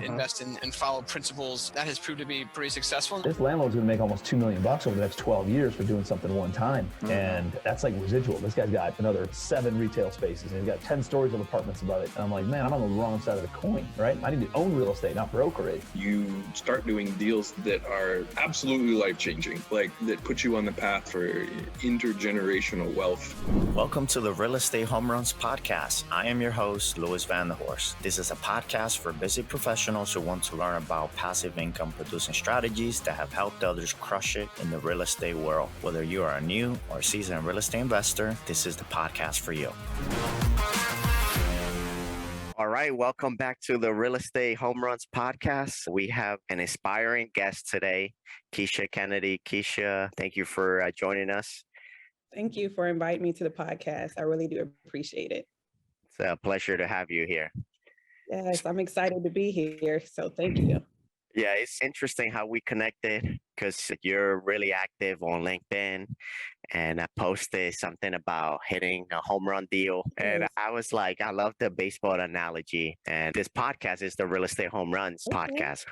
invest in and follow principles. That has proved to be pretty successful. This landlord's going to make almost $2 million over the next 12 years for doing something one time. And that's like residual. This guy's got another 7 retail spaces and he's got 10 stories of apartments above it. And I'm like, man, I'm on the wrong side of the coin, right? I need to own real estate, not broker it. You start doing deals that are absolutely life-changing, like that put you on the path for intergenerational wealth. Welcome to the Real Estate Home Runs podcast. I am your host, Louis Van der Horst. This is a podcast for busy professionals who want to learn about passive income producing strategies that have helped others crush it in the real estate world. Whether you are a new or seasoned real estate investor, this is the podcast for you. All right, welcome back to the Real Estate Home Runs podcast. We have an inspiring guest today, Keishia Kennedy. Keishia, thank you for joining us. Thank you for inviting me to the podcast. I really do appreciate it. It's a pleasure to have you here. Yes, I'm excited to be here. So thank you. Yeah, it's interesting how we connected because you're really active on LinkedIn and I posted something about hitting a home run deal. And I was like, I love the baseball analogy. And this podcast is the Real Estate Home Runs podcast.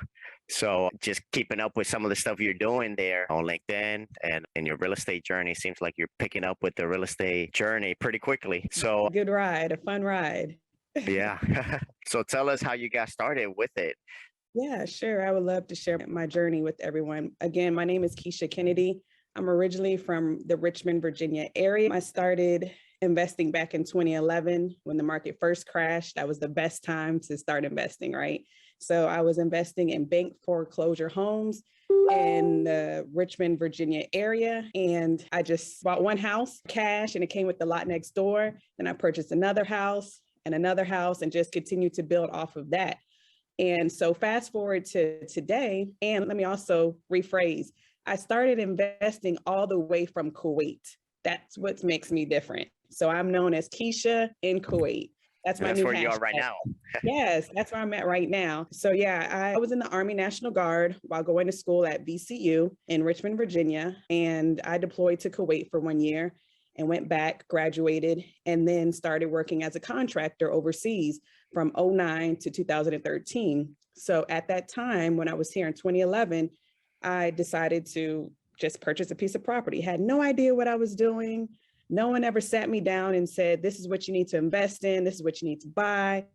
So just keeping up with some of the stuff you're doing there on LinkedIn and in your real estate journey, seems like you're picking up with the real estate journey pretty quickly. So good ride, a fun ride. Yeah. So tell us how you got started with it. Yeah, sure. I would love to share my journey with everyone. Again, my name is Keishia Kennedy. I'm originally from the Richmond, Virginia area. I started investing back in 2011 when the market first crashed. That was the best time to start investing, right? So I was investing in bank foreclosure homes in the Richmond, Virginia area. And I just bought one house, cash, and it came with the lot next door. Then I purchased another house and just continued to build off of that. And so fast forward to today, and let me also rephrase, I started investing all the way from Kuwait. That's what makes me different. So I'm known as Keishia in Kuwait. That's my new hashtag. That's where you are right now. Yes, that's where I'm at right now. So yeah, I was in the Army National Guard while going to school at VCU in Richmond, Virginia. And I deployed to Kuwait for 1 year and went back, graduated, and then started working as a contractor overseas from 2009 to 2013. So at that time, when I was here in 2011, I decided to just purchase a piece of property. Had no idea what I was doing. No one ever sat me down and said, this is what you need to invest in. This is what you need to buy.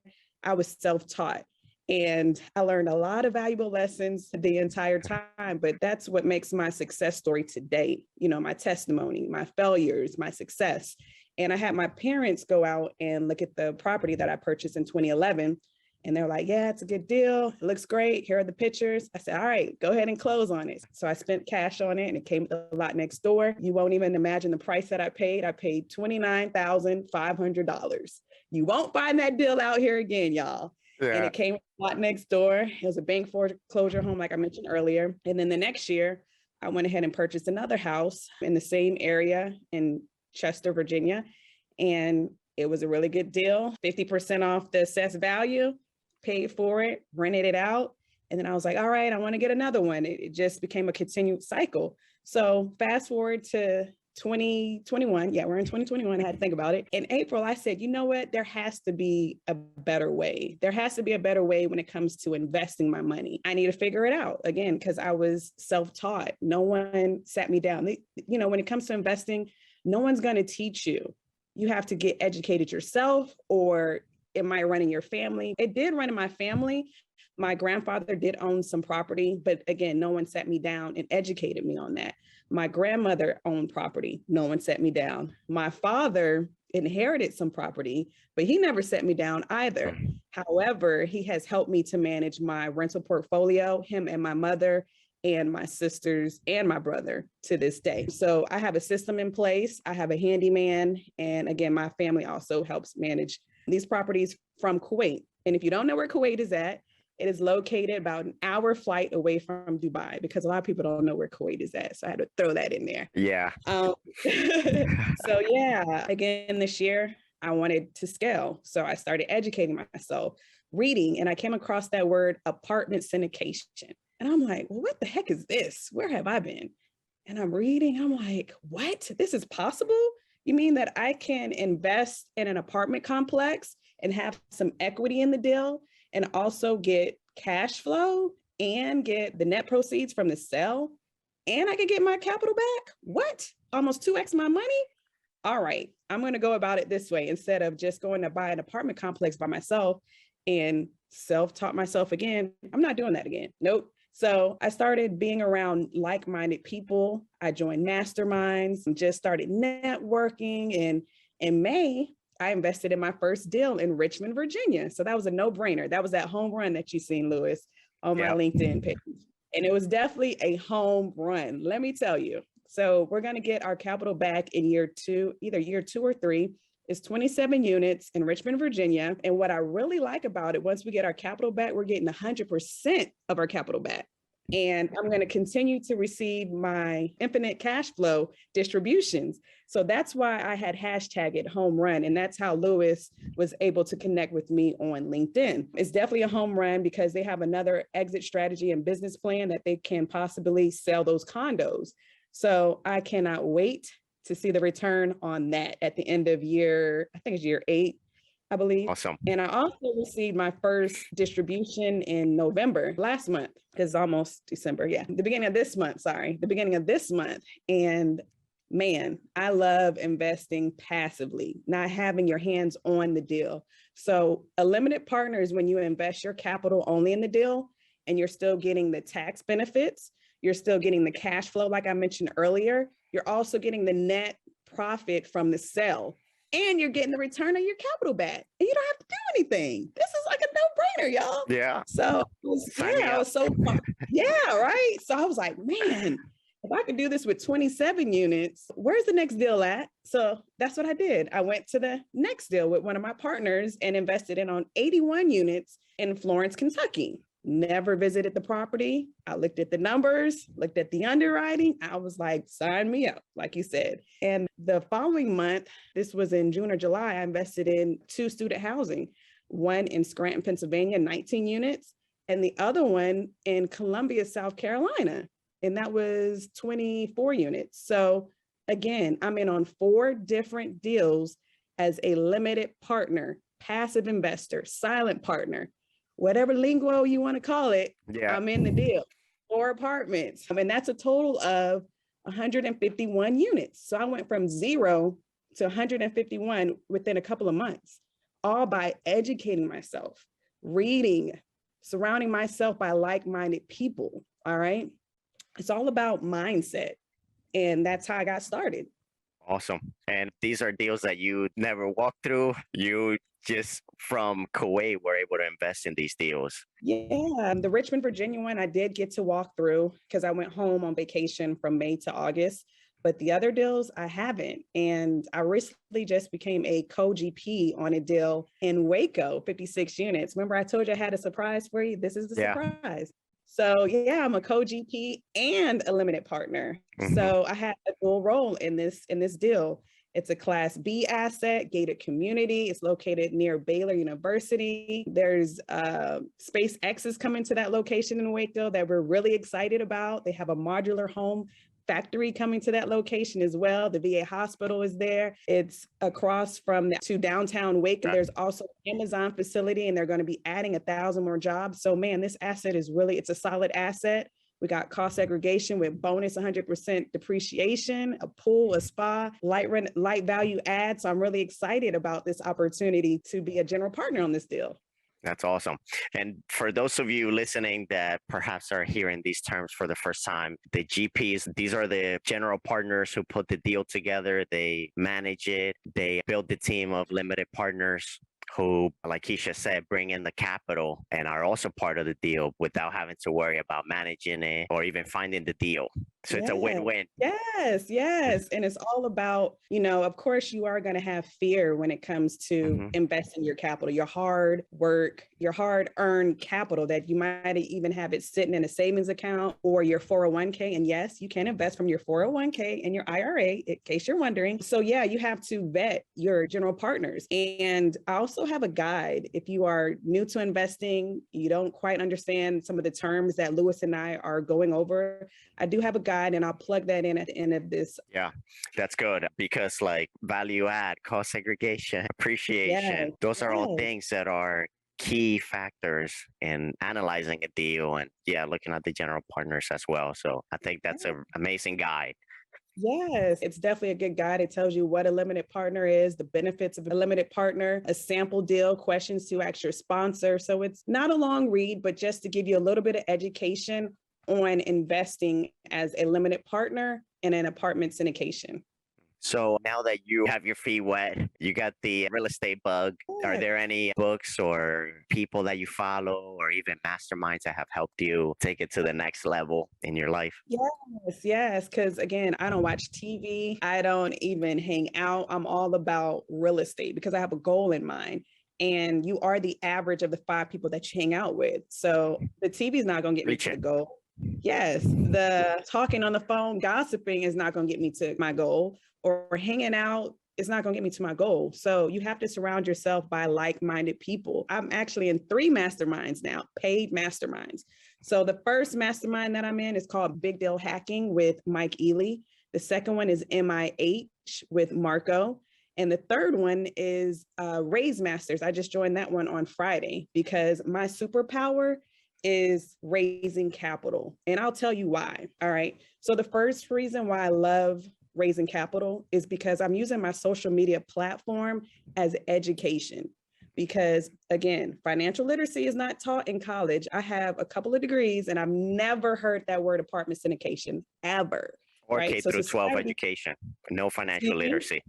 I was self-taught. And I learned a lot of valuable lessons the entire time, but that's what makes my success story today. You know, my testimony, my failures, my success. And I had my parents go out and look at the property that I purchased in 2011. And they're like, yeah, it's a good deal. It looks great. Here are the pictures. I said, all right, go ahead and close on it. So I spent cash on it and it came with a lot next door. You won't even imagine the price that I paid. I paid $29,500. You won't find that deal out here again, y'all. Yeah. And it came with a lot next door. It was a bank foreclosure home, like I mentioned earlier. And then the next year, I went ahead and purchased another house in the same area in Chester, Virginia. And it was a really good deal, 50% off the assessed value, paid for it, rented it out. And then I was like, all right, I want to get another one. It just became a continued cycle. So fast forward to 2021. Yeah, we're in 2021. I had to think about it. In April, I said, you know what? There has to be a better way. There has to be a better way when it comes to investing my money. I need to figure it out again, because I was self-taught. No one sat me down. You know, when it comes to investing, no one's going to teach you. You have to get educated yourself, or it might run in your family. It did run in my family. My grandfather did own some property, but again, no one sat me down and educated me on that. My grandmother owned property. No one sat me down. My father inherited some property, but he never set me down either. However, he has helped me to manage my rental portfolio, him and my mother and my sisters and my brother to this day. So I have a system in place. I have a handyman. And again, my family also helps manage these properties from Kuwait. And if you don't know where Kuwait is at, it is located about an hour flight away from Dubai, because a lot of people don't know where Kuwait is at. So I had to throw that in there. Yeah. So yeah, again, this year I wanted to scale. So I started educating myself, reading, and I came across that word apartment syndication. And I'm like, well, what the heck is this? Where have I been? And I'm reading, I'm like, what? This is possible? You mean that I can invest in an apartment complex and have some equity in the deal and also get cash flow and get the net proceeds from the sale, and I could get my capital back. What? Almost 2x my money? All right, I'm going to go about it this way. Instead of just going to buy an apartment complex by myself and self-taught myself again, I'm not doing that again. Nope. So I started being around like-minded people. I joined Masterminds and just started networking. And in May, I invested in my first deal in Richmond, Virginia. So that was a no-brainer. That was that home run that you've seen, Lewis, on my LinkedIn page. And it was definitely a home run, let me tell you. So we're going to get our capital back in year 2, either year 2 or 3. It's 27 units in Richmond, Virginia. And what I really like about it, once we get our capital back, we're getting 100% of our capital back. And I'm going to continue to receive my infinite cash flow distributions. So that's why I had hashtagged home run. And that's how Lewis was able to connect with me on LinkedIn. It's definitely a home run because they have another exit strategy and business plan that they can possibly sell those condos. So I cannot wait to see the return on that at the end of year, I think it's year 8, I believe. Awesome. And I also received my first distribution in November, last month, because it's almost December. Yeah, the beginning of this month. And man, I love investing passively, not having your hands on the deal. So a limited partner is when you invest your capital only in the deal and you're still getting the tax benefits. You're still getting the cash flow, like I mentioned earlier. You're also getting the net profit from the sale, and you're getting the return on your capital back. And you don't have to do anything. This is like a no-brainer, y'all. Yeah. So I was so yeah, right. So I was like, man, if I could do this with 27 units, where's the next deal at? So that's what I did. I went to the next deal with one of my partners and invested in on 81 units in Florence, Kentucky. Never visited the property. I looked at the numbers, looked at the underwriting. I was like, sign me up, like you said. And the following month, this was in June or July, I invested in 2 student housing, one in Scranton, Pennsylvania, 19 units, and the other one in Columbia, South Carolina. And that was 24 units. So again, I'm in on 4 different deals as a limited partner, passive investor, silent partner, whatever lingo you want to call it. Yeah. I'm in the deal. 4 apartments. And that's a total of 151 units. So I went from 0 to 151 within a couple of months, all by educating myself, reading, surrounding myself by like-minded people. All right. It's all about mindset. And that's how I got started. Awesome. And these are deals that you never walked through. You just from Kuwait were able to invest in these deals. Yeah, the Richmond, Virginia one, I did get to walk through because I went home on vacation from May to August. But the other deals, I haven't. And I recently just became a co-GP on a deal in Waco, 56 units. Remember, I told you I had a surprise for you? This is the surprise. So yeah, I'm a co-GP and a limited partner. Mm-hmm. So I had a dual role in this deal. It's a Class B asset, gated community. It's located near Baylor University. There's SpaceX is coming to that location in Waco that we're really excited about. They have a modular home factory coming to that location as well. The VA hospital is there. It's across from to downtown Waco. There's also an Amazon facility, and they're going to be adding 1,000 more jobs. So man, this asset is really, it's a solid asset. We got cost segregation with bonus 100% depreciation, a pool, a spa, light value add. So I'm really excited about this opportunity to be a general partner on this deal. That's awesome. And for those of you listening that perhaps are hearing these terms for the first time, the GPs, these are the general partners who put the deal together. They manage it. They build the team of limited partners who, like Keishia said, bring in the capital and are also part of the deal without having to worry about managing it or even finding the deal. So it's a win-win. Yes. And it's all about, of course, you are going to have fear when it comes to investing your capital, your hard work, your hard-earned capital that you might even have it sitting in a savings account or your 401k. And yes, you can invest from your 401k and your IRA, in case you're wondering. So yeah, you have to vet your general partners. And I also have a guide. If you are new to investing, you don't quite understand some of the terms that Lewis and I are going over, I do have a guide, and I'll plug that in at the end of this. Yeah, that's good, because like value add, cost segregation, appreciation, those are all things that are key factors in analyzing a deal and looking at the general partners as well. So I think that's an amazing guide. Yes, it's definitely a good guide. It tells you what a limited partner is, the benefits of a limited partner, a sample deal, questions to ask your sponsor. So it's not a long read, but just to give you a little bit of education on investing as a limited partner in an apartment syndication. So now that you have your feet wet, you got the real estate bug, are there any books or people that you follow or even masterminds that have helped you take it to the next level in your life? Yes. Because again, I don't watch TV. I don't even hang out. I'm all about real estate because I have a goal in mind. And you are the average of the 5 people that you hang out with. So the TV is not going to get me to the goal. Yes. The talking on the phone, gossiping is not going to get me to my goal, or hanging out is not going to get me to my goal. So you have to surround yourself by like-minded people. I'm actually in 3 masterminds now, paid masterminds. So the first mastermind that I'm in is called Big Deal Hacking with Mike Ely. The second one is MIH with Marco. And the third one is Raise Masters. I just joined that one on Friday because my superpower is raising capital. And I'll tell you why. All right. So the first reason why I love raising capital is because I'm using my social media platform as education. Because again, financial literacy is not taught in college. I have a couple of degrees and I've never heard that word apartment syndication ever. Or right? K through 12 education, no financial literacy.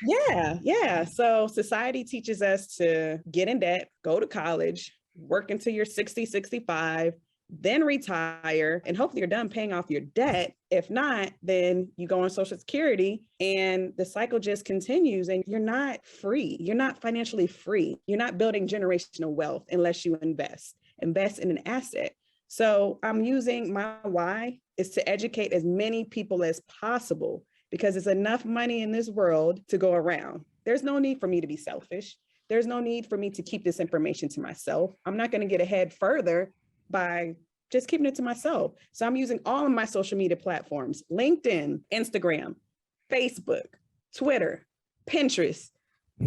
Yeah. So society teaches us to get in debt, go to college, work until you're 60, 65, then retire, and hopefully you're done paying off your debt. If not, then you go on Social Security and the cycle just continues and you're not free. You're not financially free. You're not building generational wealth unless you invest in an asset. So I'm using my why is to educate as many people as possible because there's enough money in this world to go around. There's no need for me to be selfish. There's no need for me to keep this information to myself. I'm not going to get ahead further by just keeping it to myself. So I'm using all of my social media platforms, LinkedIn, Instagram, Facebook, Twitter, Pinterest,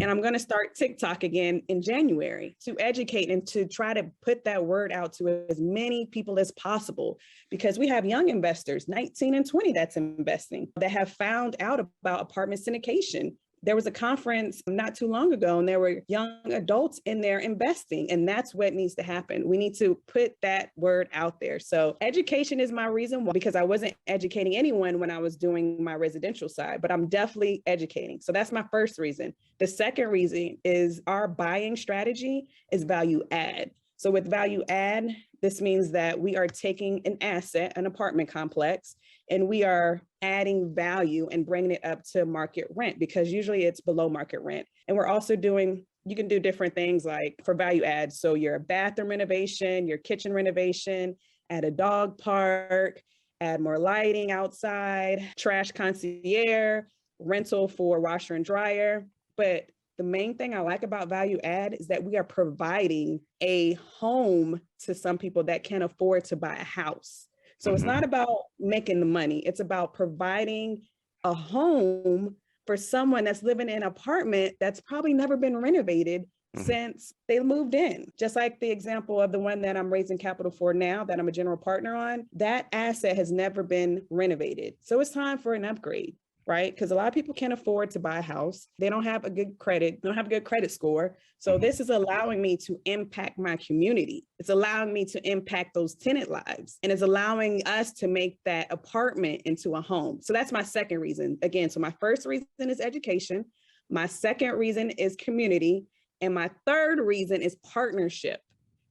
and I'm going to start TikTok again in January to educate and to try to put that word out to as many people as possible, because we have young investors, 19 and 20, that's investing, that have found out about apartment syndication. There was a conference not too long ago, and there were young adults in there investing, and that's what needs to happen. We need to put that word out there. So education is my reason why, because I wasn't educating anyone when I was doing my residential side, but I'm definitely educating. So that's my first reason. The second reason is our buying strategy is value add. So with value add, this means that we are taking an asset, an apartment complex, and we are adding value and bringing it up to market rent, because usually it's below market rent. And we're also you can do different things like for value add. So your bathroom renovation, your kitchen renovation, add a dog park, add more lighting outside, trash concierge, rental for washer and dryer. But the main thing I like about value add is that we are providing a home to some people that can't afford to buy a house. So it's not about making the money. It's about providing a home for someone that's living in an apartment that's probably never been renovated since they moved in. Just like the example of the one that I'm raising capital for now, that I'm a general partner on, that asset has never been renovated. So it's time for an upgrade, right? Because a lot of people can't afford to buy a house. They don't have a good credit, don't have a good credit score. So this is allowing me to impact my community. It's allowing me to impact those tenant lives, and it's allowing us to make that apartment into a home. So that's my second reason. Again, so my first reason is education. My second reason is community. And my third reason is partnership.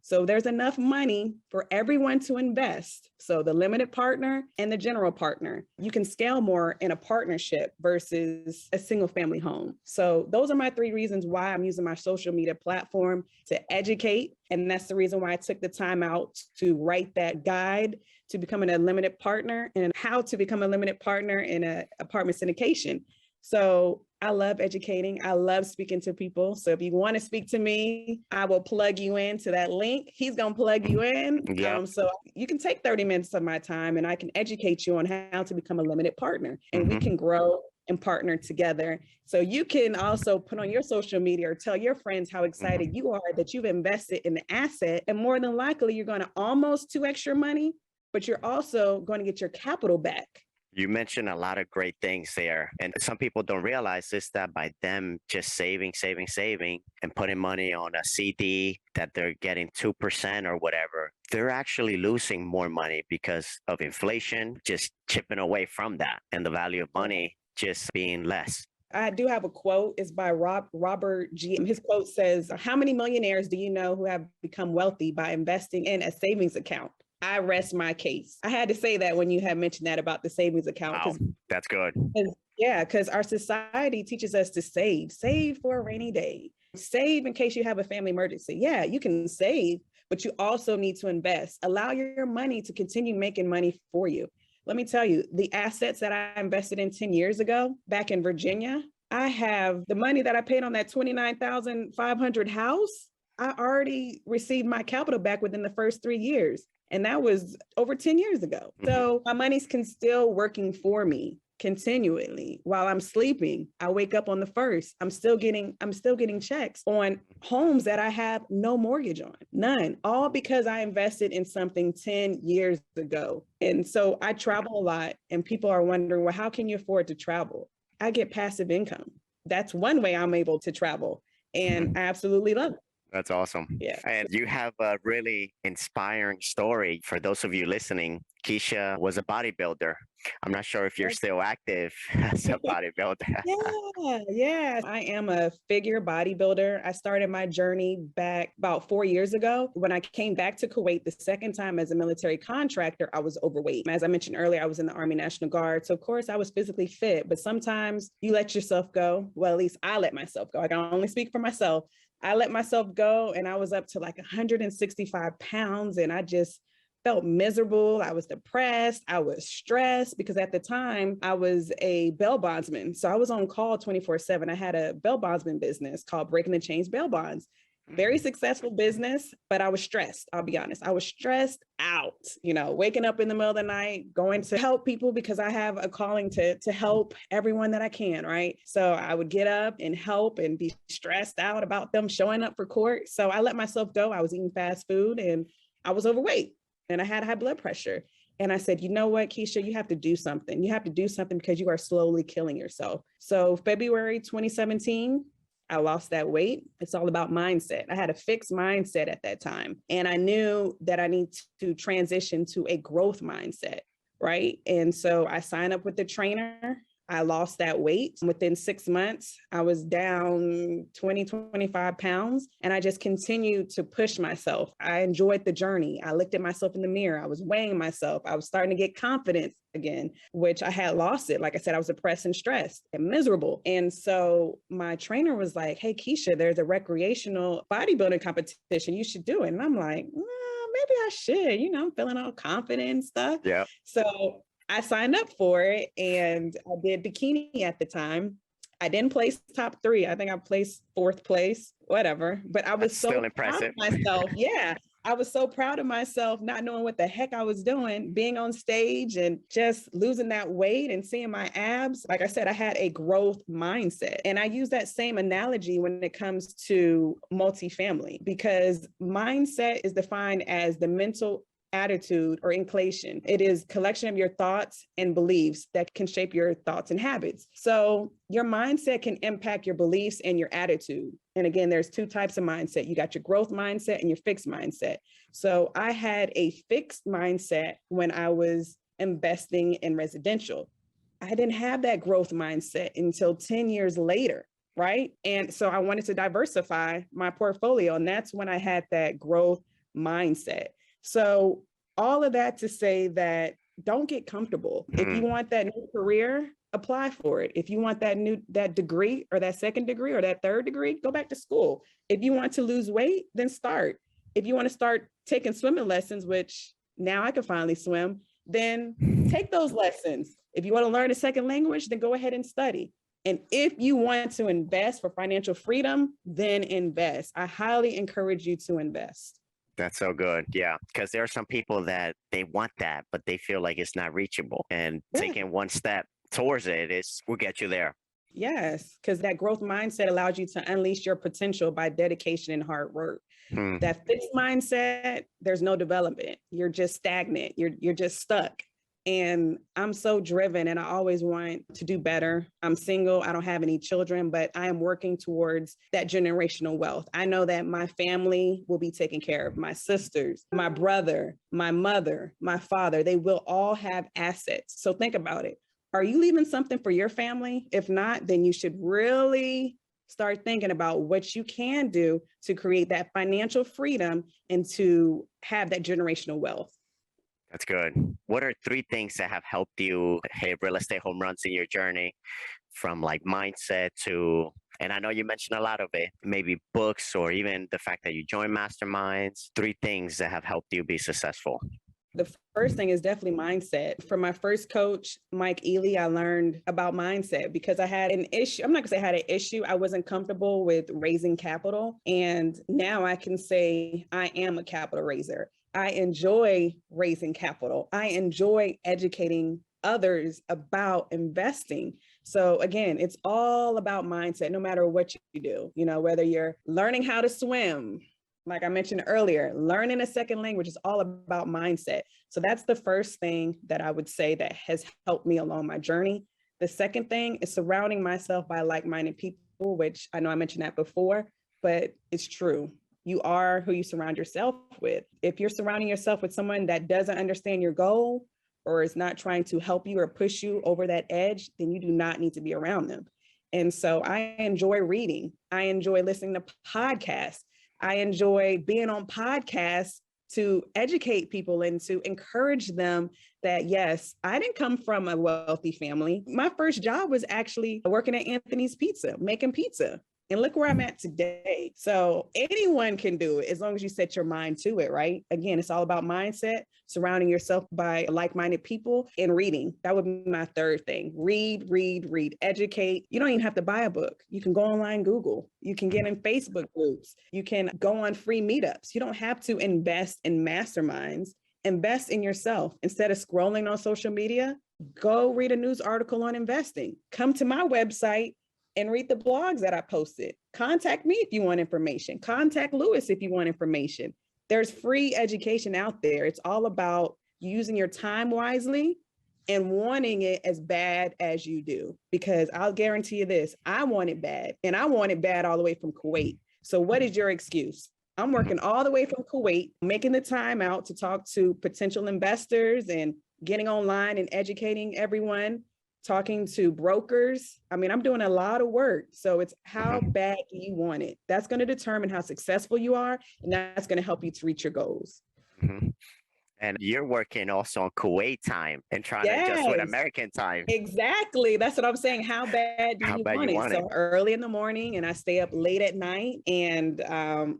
So there's enough money for everyone to invest. So the limited partner and the general partner, you can scale more in a partnership versus a single family home. So those are my 3 reasons why I'm using my social media platform to educate. And that's the reason why I took the time out to write that guide to becoming a limited partner and how to become a limited partner in an apartment syndication. So I love educating. I love speaking to people. So if you want to speak to me, I will plug you into that link. He's going to plug you in. So you can take 30 minutes of my time and I can educate you on how to become a limited partner. And we can grow and partner together. So you can also put on your social media or tell your friends how excited you are that you've invested in the asset. And more than likely, you're going to almost 2x your money, but you're also going to get your capital back. You mentioned a lot of great things there. And some people don't realize this, that by them just saving, and putting money on a CD that they're getting 2% or whatever, they're actually losing more money because of inflation, just chipping away from that and the value of money just being less. I do have a quote. It's by Robert G. His quote says, "How many millionaires do you know who have become wealthy by investing in a savings account?" I rest my case. I had to say that when you had mentioned that about the savings account. Wow, that's good. Yeah, because our society teaches us to save for a rainy day, save in case you have a family emergency. Yeah, you can save, but you also need to invest. Allow your money to continue making money for you. Let me tell you, the assets that I invested in 10 years ago back in Virginia, I have the money that I paid on that $29,500 house. I already received my capital back within the first 3 years. And that was over 10 years ago. So my money's still working for me continually while I'm sleeping. I wake up on the first. I'm still getting checks on homes that I have no mortgage on, none, all because I invested in something 10 years ago. And so I travel a lot, and people are wondering, well, how can you afford to travel? I get passive income. That's one way I'm able to travel, and I absolutely love it. That's awesome. Yeah. And you have a really inspiring story. For those of you listening, Keishia was a bodybuilder. I'm not sure if you're still active as a bodybuilder. Yeah. I am a figure bodybuilder. I started my journey back about 4 years ago. When I came back to Kuwait the second time as a military contractor, I was overweight. As I mentioned earlier, I was in the Army National Guard. So of course I was physically fit, but sometimes you let yourself go. Well, at least I let myself go. I can only speak for myself. I let myself go, and I was up to like 165 pounds, and I just felt miserable. I was depressed. I was stressed because at the time I was a bail bondsman. So I was on call 24/7. I had a bail bondsman business called Breaking the Chains Bail Bonds. Very successful business, but I was stressed. I'll be honest. I was stressed out, waking up in the middle of the night, going to help people because I have a calling to help everyone that I can, right? So I would get up and help and be stressed out about them showing up for court. So I let myself go. I was eating fast food and I was overweight and I had high blood pressure. And I said, you know what, Keishia, you have to do something. You have to do something because you are slowly killing yourself. So February 2017, I lost that weight. It's all about mindset. I had a fixed mindset at that time. And I knew that I need to transition to a growth mindset, right? And so I signed up with the trainer. I lost that weight. Within 6 months, I was down 25 pounds. And I just continued to push myself. I enjoyed the journey. I looked at myself in the mirror. I was weighing myself. I was starting to get confidence again, which I had lost it. Like I said, I was depressed and stressed and miserable. And so my trainer was like, hey, Keishia, there's a recreational bodybuilding competition. You should do it. And I'm like, maybe I should, I'm feeling all confident and stuff. Yeah. So I signed up for it and I did bikini at the time. I didn't place top 3. I think I placed 4th place, whatever. But I was so proud of myself. Yeah. I was so proud of myself, not knowing what the heck I was doing, being on stage and just losing that weight and seeing my abs. Like I said, I had a growth mindset. And I use that same analogy when it comes to multifamily, because mindset is defined as the mental attitude or inclination. It is collection of your thoughts and beliefs that can shape your thoughts and habits. So your mindset can impact your beliefs and your attitude. And again, there's 2 types of mindset. You got your growth mindset and your fixed mindset. So I had a fixed mindset when I was investing in residential. I didn't have that growth mindset until 10 years later. Right. And so I wanted to diversify my portfolio. And that's when I had that growth mindset. So all of that to say that don't get comfortable. If you want that new career, apply for it. If you want that degree or that second degree or that third degree, go back to school. If you want to lose weight, then start. If you want to start taking swimming lessons, which now I can finally swim, then take those lessons. If you want to learn a second language, then go ahead and study. And if you want to invest for financial freedom, then invest. I highly encourage you to invest. That's so good. Yeah. Because there are some people that they want that, but they feel like it's not reachable. And taking one step towards it will get you there. Yes, because that growth mindset allows you to unleash your potential by dedication and hard work. That fixed mindset, there's no development. You're just stagnant. You're just stuck. And I'm so driven and I always want to do better. I'm single. I don't have any children, but I am working towards that generational wealth. I know that my family will be taken care of. My sisters, my brother, my mother, my father, they will all have assets. So think about it. Are you leaving something for your family? If not, then you should really start thinking about what you can do to create that financial freedom and to have that generational wealth. That's good. What are 3 things that have helped you hit real estate home runs in your journey, from like mindset to, and I know you mentioned a lot of it, maybe books or even the fact that you joined Masterminds, 3 things that have helped you be successful? The first thing is definitely mindset. From my first coach, Mike Ely, I learned about mindset because I had an issue. I'm not gonna say I had an issue. I wasn't comfortable with raising capital. And now I can say I am a capital raiser. I enjoy raising capital. I enjoy educating others about investing. So again, it's all about mindset, no matter what you do, whether you're learning how to swim, like I mentioned earlier, learning a second language is all about mindset. So that's the first thing that I would say that has helped me along my journey. The second thing is surrounding myself by like-minded people, which I know I mentioned that before, but it's true. You are who you surround yourself with. If you're surrounding yourself with someone that doesn't understand your goal or is not trying to help you or push you over that edge, then you do not need to be around them. And so I enjoy reading. I enjoy listening to podcasts. I enjoy being on podcasts to educate people and to encourage them that, yes, I didn't come from a wealthy family. My first job was actually working at Anthony's Pizza, making pizza. And look where I'm at today. So anyone can do it as long as you set your mind to it, right? Again, it's all about mindset, surrounding yourself by like-minded people, and reading. That would be my third thing. Read, educate. You don't even have to buy a book. You can go online, Google. You can get in Facebook groups. You can go on free meetups. You don't have to invest in masterminds. Invest in yourself. Instead of scrolling on social media, go read a news article on investing. Come to my website and read the blogs that I posted. Contact me if you want information. Contact Lewis if you want information. There's free education out there. It's all about using your time wisely and wanting it as bad as you do. Because I'll guarantee you this, I want it bad. And I want it bad all the way from Kuwait. So what is your excuse? I'm working all the way from Kuwait, making the time out to talk to potential investors and getting online and educating everyone, talking to brokers. I mean, I'm doing a lot of work. So it's how bad do you want it? That's going to determine how successful you are. And that's going to help you to reach your goals. And you're working also on Kuwait time and trying to adjust with American time. Exactly. That's what I'm saying. How bad do you want it? So early in the morning and I stay up late at night, and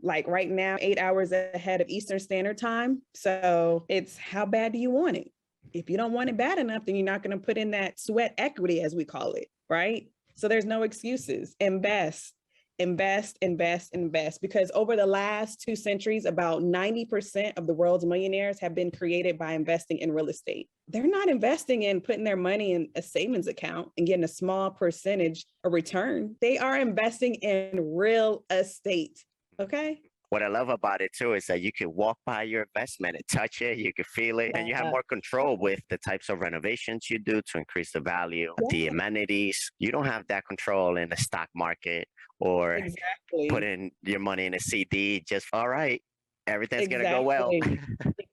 like right now, 8 hours ahead of Eastern Standard Time. So it's how bad do you want it? If you don't want it bad enough, then you're not going to put in that sweat equity, as we call it, right? So there's no excuses. Invest. Because over the last 2 centuries, about 90% of the world's millionaires have been created by investing in real estate. They're not investing in putting their money in a savings account and getting a small percentage of return. They are investing in real estate, okay? What I love about it too is that you can walk by your investment and touch it, you can feel it, and you have more control with the types of renovations you do to increase the value, the amenities. You don't have that control in the stock market or putting your money in a CD, just, all right, everything's going to go well.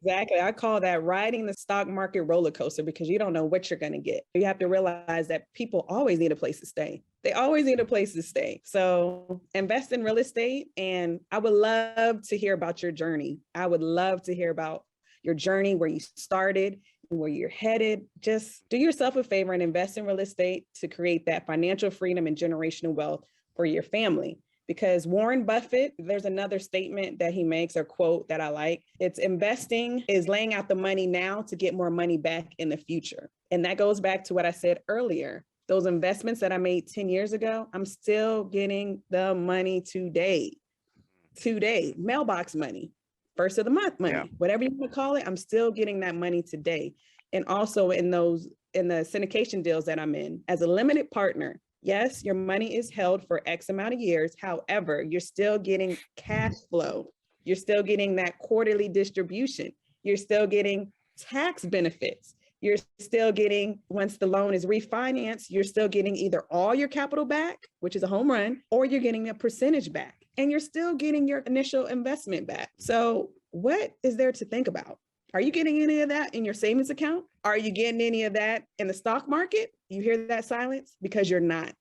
Exactly. I call that riding the stock market roller coaster, because you don't know what you're going to get. You have to realize that people always need a place to stay. They always need a place to stay. So invest in real estate. And I would love to hear about your journey. I would love to hear about your journey, where you started and where you're headed. Just do yourself a favor and invest in real estate to create that financial freedom and generational wealth for your family. Because Warren Buffett, there's another statement that he makes, or quote that I like. It's investing is laying out the money now to get more money back in the future. And that goes back to what I said earlier. Those investments that I made 10 years ago, I'm still getting the money today. Mailbox money, first of the month money, whatever you want to call it, I'm still getting that money today. And also in the syndication deals that I'm in as a limited partner, yes, your money is held for X amount of years. However, you're still getting cash flow. You're still getting that quarterly distribution. You're still getting tax benefits. You're still getting, once the loan is refinanced, you're still getting either all your capital back, which is a home run, or you're getting a percentage back, and you're still getting your initial investment back. So what is there to think about? Are you getting any of that in your savings account? Are you getting any of that in the stock market? You hear that silence? Because you're not.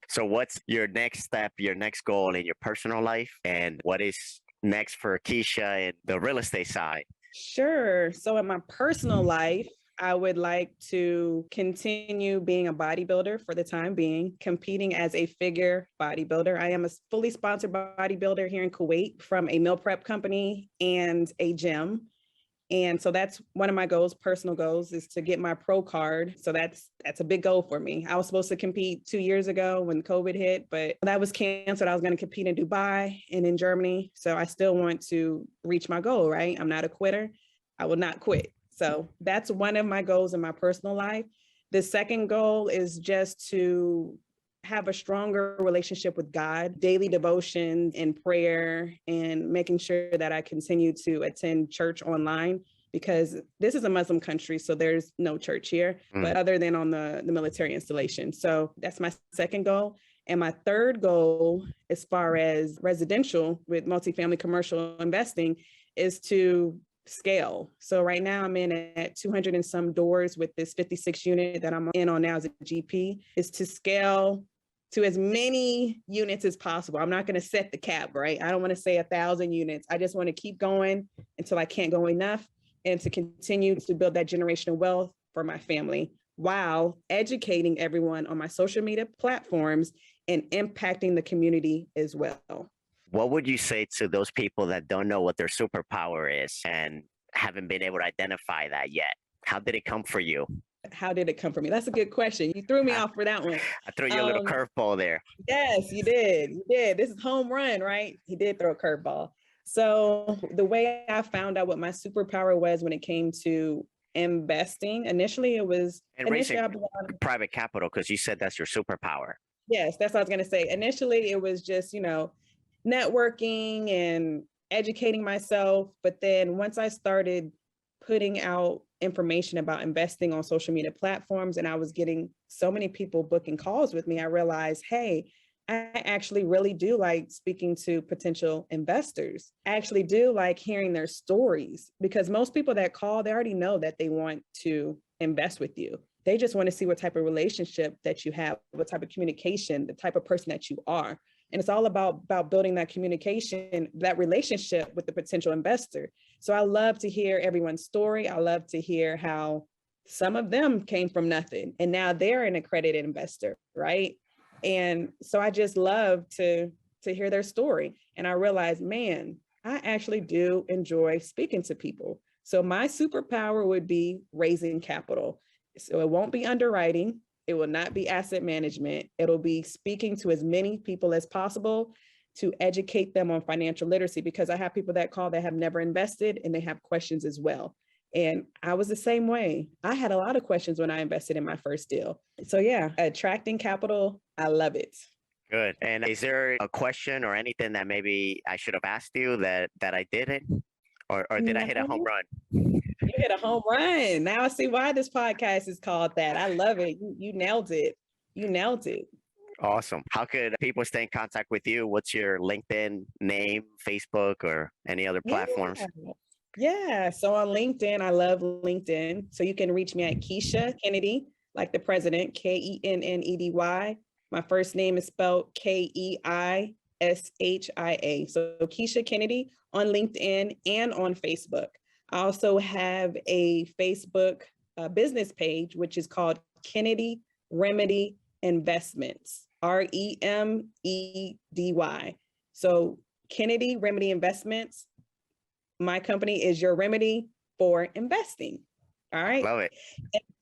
So what's your next step, your next goal in your personal life? And what is next for Keishia in the real estate side? Sure. So in my personal life, I would like to continue being a bodybuilder for the time being, competing as a figure bodybuilder. I am a fully sponsored bodybuilder here in Kuwait from a meal prep company and a gym. And so that's one of my goals, personal goals, is to get my pro card. So that's a big goal for me. I was supposed to compete 2 years ago when COVID hit, but that was canceled. I was going to compete in Dubai and in Germany. So I still want to reach my goal, right? I'm not a quitter. I will not quit. So that's one of my goals in my personal life. The second goal is just to have a stronger relationship with God, daily devotion and prayer, and making sure that I continue to attend church online, because this is a Muslim country, so there's no church here, but other than on the military installation. So that's my second goal. And my third goal, as far as residential with multifamily commercial investing, is to scale. So right now I'm in at 200 and some doors with this 56 unit that I'm in on now as a GP, is to scale to as many units as possible. I'm not going to set the cap, right? I don't want to say 1,000 units. I just want to keep going until I can't go enough, and to continue to build that generational wealth for my family while educating everyone on my social media platforms and impacting the community as well. What would you say to those people that don't know what their superpower is and haven't been able to identify that yet? How did it come for you? How did it come for me? That's a good question. You threw me off for that one. I threw you a little curveball there. Yes, you did. You did. This is home run, right? He did throw a curveball. So the way I found out what my superpower was when it came to investing, initially it was raising private capital, because you said that's your superpower. Yes, that's what I was going to say. Initially, it was just, networking and educating myself. But then once I started putting out information about investing on social media platforms, and I was getting so many people booking calls with me, I realized, hey, I actually really do like speaking to potential investors. I actually do like hearing their stories, because most people that call, they already know that they want to invest with you. They just want to see what type of relationship that you have, what type of communication, the type of person that you are. And it's all about building that communication, that relationship with the potential investor. So I love to hear everyone's story. I love to hear how some of them came from nothing and now they're an accredited investor, right? And so I just love to hear their story. And I realized, man, I actually do enjoy speaking to people. So my superpower would be raising capital. So it won't be underwriting. It will not be asset management. It'll be speaking to as many people as possible to educate them on financial literacy, because I have people that call that have never invested and they have questions as well. And I was the same way. I had a lot of questions when I invested in my first deal. So yeah, attracting capital, I love it. Good. And is there a question or anything that maybe I should have asked you that I didn't? Or did I hit a home run? You hit a home run. Now I see why this podcast is called that. I love it. You nailed it. You nailed it. Awesome. How could people stay in contact with you? What's your LinkedIn name, Facebook, or any other platforms? Yeah. So on LinkedIn, I love LinkedIn. So you can reach me at Keishia Kennedy, like the president, Kennedy. My first name is spelled Keishia. So Keishia Kennedy on LinkedIn and on Facebook. I also have a Facebook business page, which is called Kennedy Remedy Investments, REMEDY. So Kennedy Remedy Investments, my company is your remedy for investing. All right. Love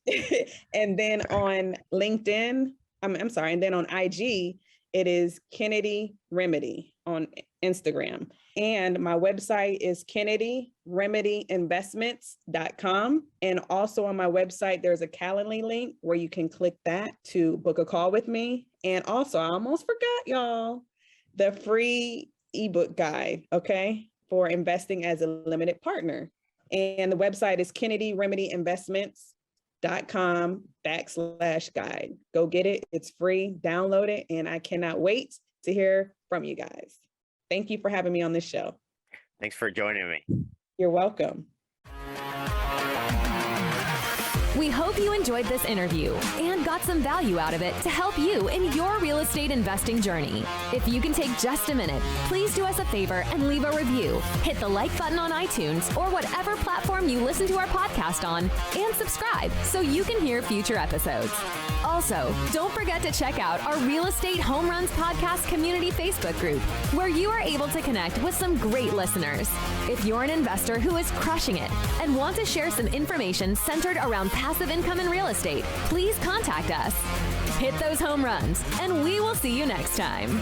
it. And then on LinkedIn, I'm sorry, and then on IG, it is Kennedy Remedy on Instagram. And my website is KennedyRemedyInvestments.com. And also on my website, there's a Calendly link where you can click that to book a call with me. And also, I almost forgot, y'all, the free ebook guide, okay, for investing as a limited partner. And the website is KennedyRemedyInvestments.com/guide. Go get it. It's free. Download it. And I cannot wait to hear from you guys. Thank you for having me on this show. Thanks for joining me. You're welcome. We hope you enjoyed this interview and got some value out of it to help you in your real estate investing journey. If you can take just a minute, please do us a favor and leave a review. Hit the like button on iTunes or whatever platform you listen to our podcast on, and subscribe so you can hear future episodes. Also, don't forget to check out our Real Estate Home Runs Podcast Community Facebook group, where you are able to connect with some great listeners. If you're an investor who is crushing it and want to share some information centered around passive income in real estate, please contact us. Hit those home runs, and we will see you next time.